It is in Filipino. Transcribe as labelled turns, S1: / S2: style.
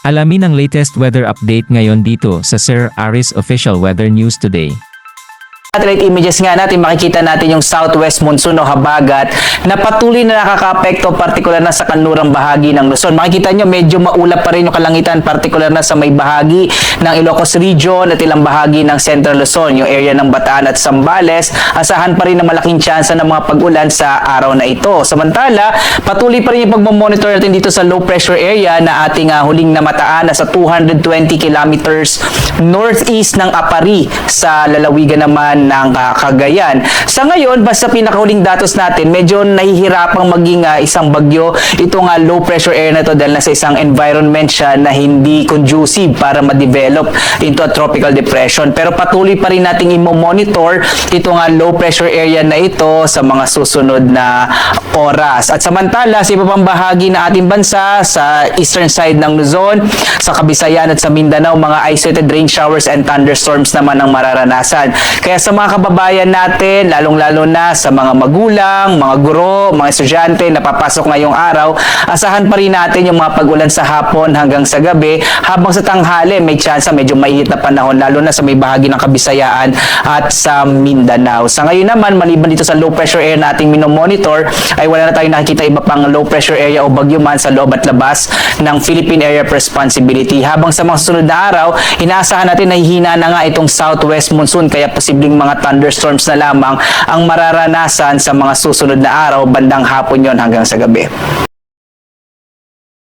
S1: Alamin ang latest weather update ngayon dito sa Sir Aris Official Weather News Today.
S2: Satellite images nga natin, makikita natin yung southwest monsoon o habagat na patuloy na nakaka-apekto, partikular na sa kanlurang bahagi ng Luzon. Makikita nyo, medyo maulap pa rin yung kalangitan, partikular na sa may bahagi ng Ilocos Region at ilang bahagi ng Central Luzon, yung area ng Bataan at Zambales. Asahan pa rin na malaking tsansa ng mga pag-ulan sa araw na ito. Samantala, patuloy pa rin yung pagmamonitor natin dito sa low pressure area na ating huling namataan na sa 220 kilometers northeast ng Apari sa lalawigan naman ng Cagayan. Sa ngayon, basta pinakahuling datos natin, medyo nahihirapang maging isang bagyo itong low pressure area na ito dahil nasa isang environment siya na hindi conducive para ma-develop into a tropical depression. Pero patuloy pa rin nating i-monitor itong low pressure area na ito sa mga susunod na oras. At samantala, sa iba pang bahagi ng ating bansa, sa eastern side ng Luzon, sa Kabisayan at sa Mindanao, mga isolated rain showers and thunderstorms naman ang mararanasan. Kaya sa mga kababayan natin, lalong-lalo na sa mga magulang, mga guro, mga estudyante na papasok ngayong araw, asahan pa rin natin yung mga pag-ulan sa hapon hanggang sa gabi, habang sa tanghali may tsansa medyo mainit na panahon, lalo na sa may bahagi ng Kabisayaan at sa Mindanao. Sa ngayon naman, maliban dito sa low pressure area na ating minomonitor, ay wala na tayong nakikita iba pang low pressure area o bagyo man sa loob at labas ng Philippine Area of Responsibility. Habang sa mga susunod na araw, inaasahan natin na hihina na nga itong southwest monsoon, kaya posibleng mga thunderstorms na lamang ang mararanasan sa mga susunod na araw, bandang hapon yon hanggang sa gabi.